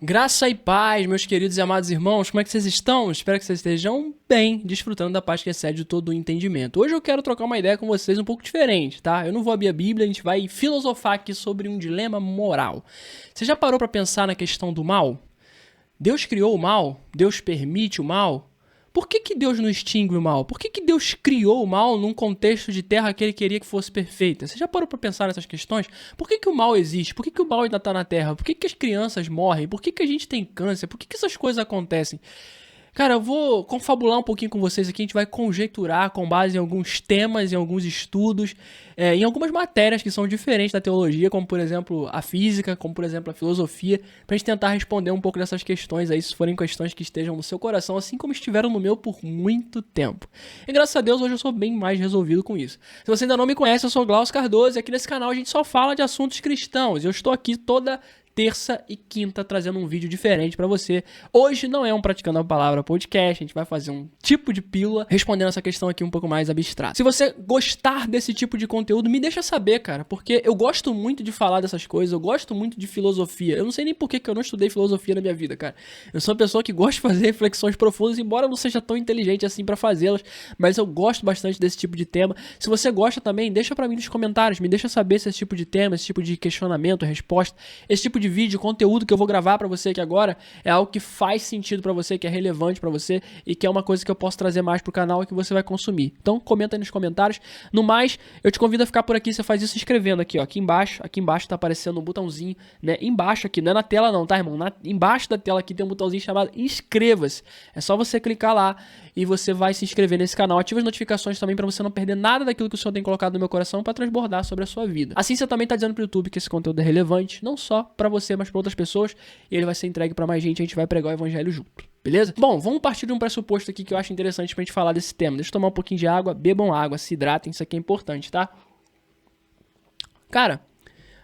Graça e paz, meus queridos e amados irmãos, como é que vocês estão? Espero que vocês estejam bem, desfrutando da paz que excede todo o entendimento. Hoje eu quero trocar uma ideia com vocês um pouco diferente, tá? Eu não vou abrir a Bíblia, a gente vai filosofar aqui sobre um dilema moral. Você já parou para pensar na questão do mal? Deus criou o mal? Deus permite o mal? Por que Deus não extingue o mal? Por que Deus criou o mal num contexto de terra que ele queria que fosse perfeita? Você já parou para pensar nessas questões? Por que o mal existe? Por que o mal ainda está na terra? Por que as crianças morrem? Por que a gente tem câncer? Por que essas coisas acontecem? Cara, eu vou confabular um pouquinho com vocês aqui, a gente vai conjecturar com base em alguns temas, em alguns estudos, em algumas matérias que são diferentes da teologia, como por exemplo a física, como por exemplo a filosofia, pra gente tentar responder um pouco dessas questões aí, se forem questões que estejam no seu coração, assim como estiveram no meu por muito tempo. E graças a Deus hoje eu sou bem mais resolvido com isso. Se você ainda não me conhece, eu sou Glaucio Cardoso e aqui nesse canal a gente só fala de assuntos cristãos. Eu estou aqui toda terça e quinta trazendo um vídeo diferente pra você. Hoje não é um Praticando a Palavra podcast, a gente vai fazer um tipo de pílula respondendo essa questão aqui um pouco mais abstrata. Se você gostar desse tipo de conteúdo, me deixa saber, cara, porque eu gosto muito de falar dessas coisas, eu gosto muito de filosofia. Eu não sei nem por que eu não estudei filosofia na minha vida, cara. Eu sou uma pessoa que gosta de fazer reflexões profundas, embora eu não seja tão inteligente assim pra fazê-las, mas eu gosto bastante desse tipo de tema. Se você gosta também, deixa pra mim nos comentários, me deixa saber se esse tipo de tema, esse tipo de questionamento, resposta, esse tipo de vídeo, conteúdo que eu vou gravar pra você aqui agora é algo que faz sentido pra você, que é relevante pra você e que é uma coisa que eu posso trazer mais pro canal e que você vai consumir. Então comenta aí nos comentários. No mais, eu te convido a ficar por aqui, você faz isso se inscrevendo aqui, ó, aqui embaixo tá aparecendo um botãozinho, né, embaixo aqui, não é na tela não, tá, irmão? Embaixo da tela aqui tem um botãozinho chamado inscreva-se. É só você clicar lá e você vai se inscrever nesse canal. Ativa as notificações também pra você não perder nada daquilo que o Senhor tem colocado no meu coração pra transbordar sobre a sua vida. Assim você também tá dizendo pro YouTube que esse conteúdo é relevante, não só pra você, mas para outras pessoas, e ele vai ser entregue para mais gente, a gente vai pregar o evangelho junto, beleza? Bom, vamos partir de um pressuposto aqui que eu acho interessante pra gente falar desse tema. Deixa eu tomar um pouquinho de água, bebam água, se hidratem, isso aqui é importante, tá? Cara,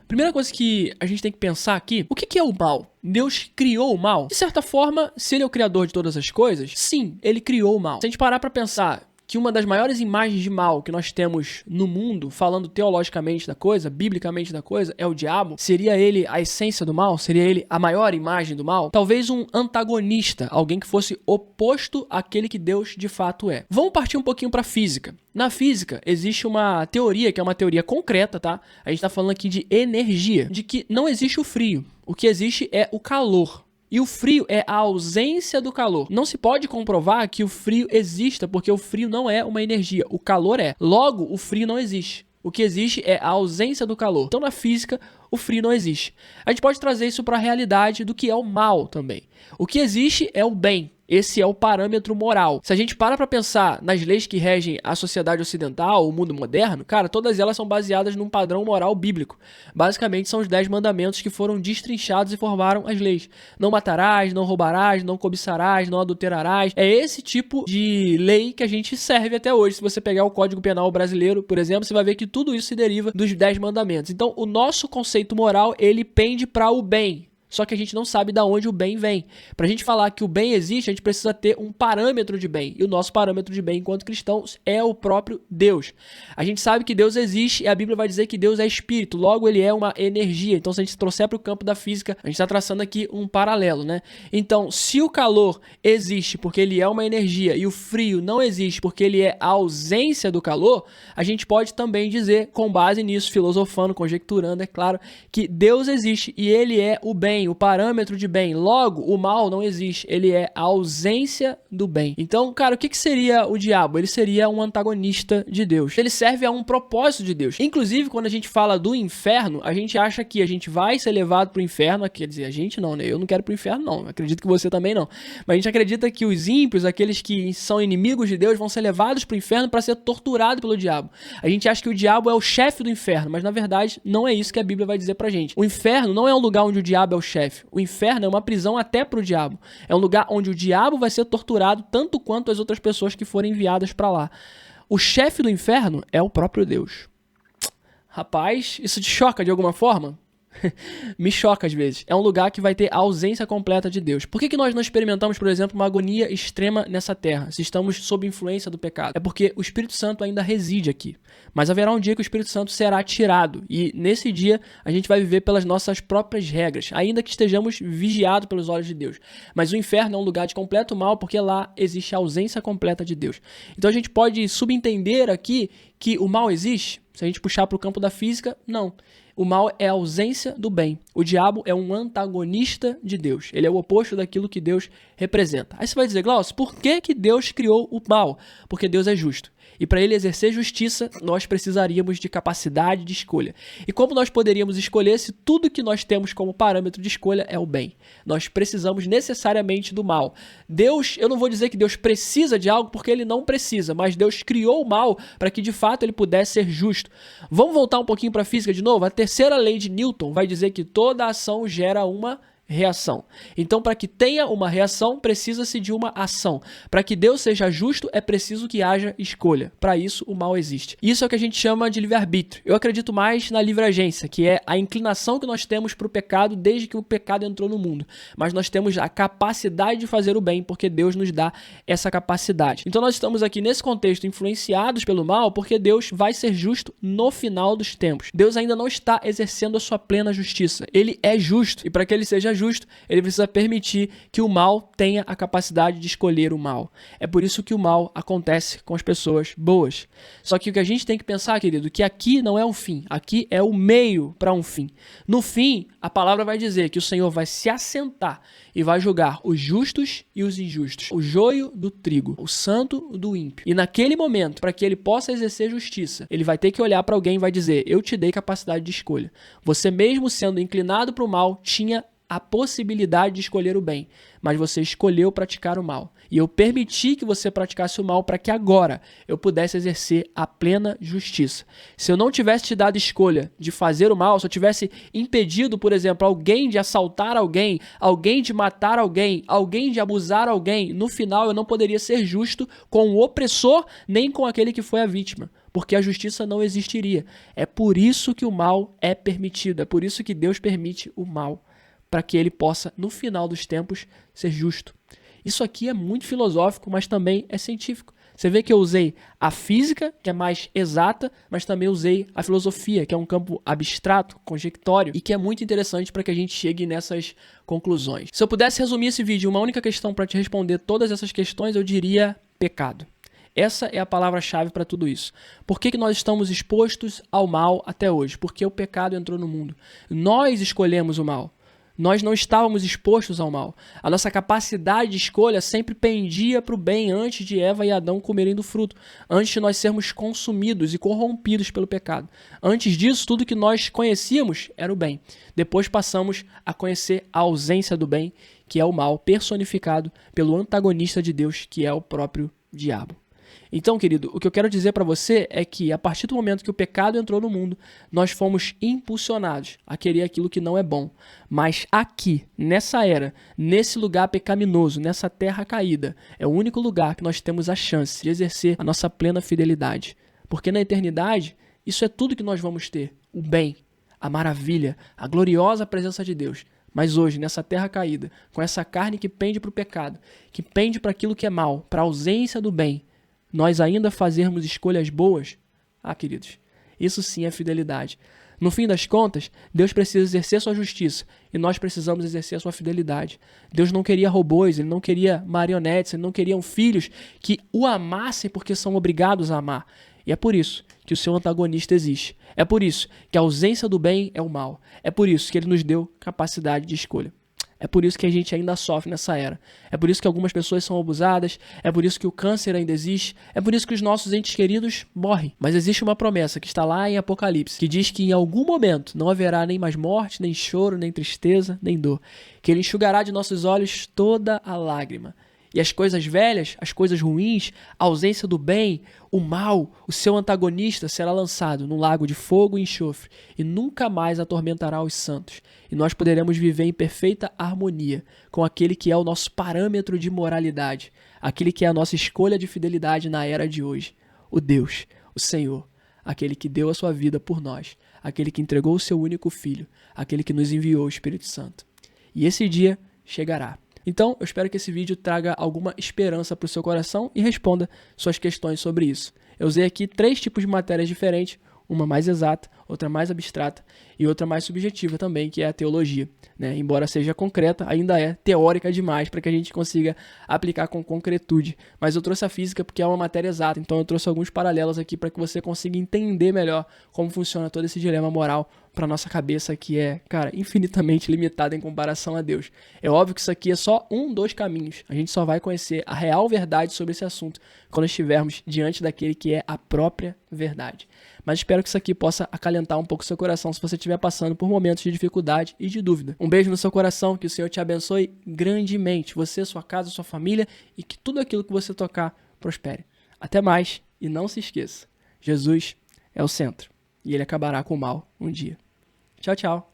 primeira coisa que a gente tem que pensar aqui, o que é o mal? Deus criou o mal? De certa forma, se ele é o criador de todas as coisas, sim, ele criou o mal. Se a gente parar pra pensar que uma das maiores imagens de mal que nós temos no mundo, falando teologicamente da coisa, biblicamente da coisa, é o diabo, seria ele a essência do mal? Seria ele a maior imagem do mal? Talvez um antagonista, alguém que fosse oposto àquele que Deus de fato é. Vamos partir um pouquinho para a física. Na física, existe uma teoria, que é uma teoria concreta, tá? A gente tá falando aqui de energia, de que não existe o frio. O que existe é o calor. E o frio é a ausência do calor. Não se pode comprovar que o frio exista, porque o frio não é uma energia, o calor é. Logo, o frio não existe. O que existe é a ausência do calor. Então, na física, o frio não existe. A gente pode trazer isso para a realidade do que é o mal também. O que existe é o bem. Esse é o parâmetro moral. Se a gente para pensar nas leis que regem a sociedade ocidental, o mundo moderno, cara, todas elas são baseadas num padrão moral bíblico. Basicamente, são os 10 mandamentos que foram destrinchados e formaram as leis. Não matarás, não roubarás, não cobiçarás, não adulterarás. É esse tipo de lei que a gente serve até hoje. Se você pegar o Código Penal brasileiro, por exemplo, você vai ver que tudo isso se deriva dos 10 mandamentos. Então, o nosso conceito moral, ele pende para o bem. Só que a gente não sabe de onde o bem vem. Pra gente falar que o bem existe, a gente precisa ter um parâmetro de bem. E o nosso parâmetro de bem enquanto cristãos é o próprio Deus. A gente sabe que Deus existe e a Bíblia vai dizer que Deus é espírito. Logo, ele é uma energia. Então, se a gente trouxer para o campo da física, a gente está traçando aqui um paralelo, né? Então, se o calor existe porque ele é uma energia e o frio não existe porque ele é a ausência do calor, a gente pode também dizer, com base nisso, filosofando, conjecturando, é claro, que Deus existe e ele é o bem, o parâmetro de bem. Logo, o mal não existe, ele é a ausência do bem. Então, cara, o que seria o diabo? Ele seria um antagonista de Deus. Ele serve a um propósito de Deus. Inclusive, quando a gente fala do inferno, a gente acha que a gente vai ser levado pro inferno, quer dizer, a gente não, né? Eu não quero pro inferno, não. Acredito que você também não. Mas a gente acredita que os ímpios, aqueles que são inimigos de Deus, vão ser levados pro inferno para ser torturados pelo diabo. A gente acha que o diabo é o chefe do inferno, mas na verdade não é isso que a Bíblia vai dizer pra gente. O inferno não é um lugar onde o diabo é o chefe. O inferno é uma prisão até pro diabo. É um lugar onde o diabo vai ser torturado tanto quanto as outras pessoas que forem enviadas pra lá. O chefe do inferno é o próprio Deus. Rapaz, isso te choca de alguma forma? Me choca às vezes. É um lugar que vai ter a ausência completa de Deus. Por que nós não experimentamos, por exemplo, uma agonia extrema nessa terra, se estamos sob influência do pecado? É porque o Espírito Santo ainda reside aqui. Mas haverá um dia que o Espírito Santo será tirado. E nesse dia a gente vai viver pelas nossas próprias regras, ainda que estejamos vigiados pelos olhos de Deus. Mas o inferno é um lugar de completo mal, porque lá existe a ausência completa de Deus. Então a gente pode subentender aqui que o mal existe. Se a gente puxar para o campo da física, não. O mal é a ausência do bem. O diabo é um antagonista de Deus. Ele é o oposto daquilo que Deus representa. Aí você vai dizer, Glaucio, por que Deus criou o mal? Porque Deus é justo. E para ele exercer justiça, nós precisaríamos de capacidade de escolha. E como nós poderíamos escolher se tudo que nós temos como parâmetro de escolha é o bem? Nós precisamos necessariamente do mal. Deus, eu não vou dizer que Deus precisa de algo porque ele não precisa, mas Deus criou o mal para que de fato ele pudesse ser justo. Vamos voltar um pouquinho para a física de novo? A terceira lei de Newton vai dizer que toda ação gera uma reação. Então, para que tenha uma reação, precisa-se de uma ação. Para que Deus seja justo, é preciso que haja escolha. Para isso, o mal existe. Isso é o que a gente chama de livre-arbítrio. Eu acredito mais na livre-agência, que é a inclinação que nós temos para o pecado desde que o pecado entrou no mundo. Mas nós temos a capacidade de fazer o bem, porque Deus nos dá essa capacidade. Então, nós estamos aqui nesse contexto influenciados pelo mal, porque Deus vai ser justo no final dos tempos. Deus ainda não está exercendo a sua plena justiça. Ele é justo. E para que ele seja justo, ele precisa permitir que o mal tenha a capacidade de escolher o mal. É por isso que o mal acontece com as pessoas boas. Só que o que a gente tem que pensar, querido, que aqui não é um fim, aqui é o meio para um fim. No fim, a palavra vai dizer que o Senhor vai se assentar e vai julgar os justos e os injustos, o joio do trigo, o santo do ímpio. E naquele momento, para que ele possa exercer justiça, ele vai ter que olhar para alguém e vai dizer, eu te dei capacidade de escolha. Você mesmo sendo inclinado para o mal, tinha a possibilidade de escolher o bem, mas você escolheu praticar o mal. E eu permiti que você praticasse o mal para que agora eu pudesse exercer a plena justiça. Se eu não tivesse te dado escolha de fazer o mal, se eu tivesse impedido, por exemplo, alguém de assaltar alguém, alguém de matar alguém, alguém de abusar alguém, no final eu não poderia ser justo com o opressor nem com aquele que foi a vítima, porque a justiça não existiria. É por isso que o mal é permitido, é por isso que Deus permite o mal, para que ele possa, no final dos tempos, ser justo. Isso aqui é muito filosófico, mas também é científico. Você vê que eu usei a física, que é mais exata, mas também usei a filosofia, que é um campo abstrato, conjectório, e que é muito interessante para que a gente chegue nessas conclusões. Se eu pudesse resumir esse vídeo em uma única questão para te responder todas essas questões, eu diria pecado. Essa é a palavra-chave para tudo isso. Por que nós estamos expostos ao mal até hoje? Porque o pecado entrou no mundo. Nós escolhemos o mal. Nós não estávamos expostos ao mal. A nossa capacidade de escolha sempre pendia para o bem antes de Eva e Adão comerem do fruto, antes de nós sermos consumidos e corrompidos pelo pecado. Antes disso, tudo que nós conhecíamos era o bem. Depois passamos a conhecer a ausência do bem, que é o mal personificado pelo antagonista de Deus, que é o próprio diabo. Então, querido, o que eu quero dizer para você é que a partir do momento que o pecado entrou no mundo, nós fomos impulsionados a querer aquilo que não é bom. Mas aqui, nessa era, nesse lugar pecaminoso, nessa terra caída, é o único lugar que nós temos a chance de exercer a nossa plena fidelidade. Porque na eternidade, isso é tudo que nós vamos ter. O bem, a maravilha, a gloriosa presença de Deus. Mas hoje, nessa terra caída, com essa carne que pende para o pecado, que pende para aquilo que é mal, para a ausência do bem, nós ainda fazermos escolhas boas? Ah, queridos, isso sim é fidelidade. No fim das contas, Deus precisa exercer sua justiça e nós precisamos exercer a sua fidelidade. Deus não queria robôs, ele não queria marionetes, ele não queria filhos que o amassem porque são obrigados a amar. E é por isso que o seu antagonista existe. É por isso que a ausência do bem é o mal. É por isso que ele nos deu capacidade de escolha. É por isso que a gente ainda sofre nessa era. É por isso que algumas pessoas são abusadas. É por isso que o câncer ainda existe. É por isso que os nossos entes queridos morrem. Mas existe uma promessa que está lá em Apocalipse, que diz que em algum momento não haverá nem mais morte, nem choro, nem tristeza, nem dor. Que ele enxugará de nossos olhos toda a lágrima. E as coisas velhas, as coisas ruins, a ausência do bem, o mal, o seu antagonista será lançado num lago de fogo e enxofre e nunca mais atormentará os santos. E nós poderemos viver em perfeita harmonia com aquele que é o nosso parâmetro de moralidade, aquele que é a nossa escolha de fidelidade na era de hoje, o Deus, o Senhor, aquele que deu a sua vida por nós, aquele que entregou o seu único filho, aquele que nos enviou o Espírito Santo. E esse dia chegará. Então, eu espero que esse vídeo traga alguma esperança para o seu coração e responda suas questões sobre isso. Eu usei aqui 3 tipos de matérias diferentes, uma mais exata, outra mais abstrata e outra mais subjetiva também, que é a teologia, né? Embora seja concreta, ainda é teórica demais para que a gente consiga aplicar com concretude. Mas eu trouxe a física porque é uma matéria exata, então eu trouxe alguns paralelos aqui para que você consiga entender melhor como funciona todo esse dilema moral para nossa cabeça, que é, cara, infinitamente limitada em comparação a Deus. É óbvio que isso aqui é só um dos caminhos. A gente só vai conhecer a real verdade sobre esse assunto quando estivermos diante daquele que é a própria verdade. Mas espero que isso aqui possa acalentar um pouco seu coração se você estiver passando por momentos de dificuldade e de dúvida. Um beijo no seu coração, que o Senhor te abençoe grandemente, você, sua casa, sua família, e que tudo aquilo que você tocar prospere. Até mais, e não se esqueça, Jesus é o centro, e ele acabará com o mal um dia. Tchau, tchau.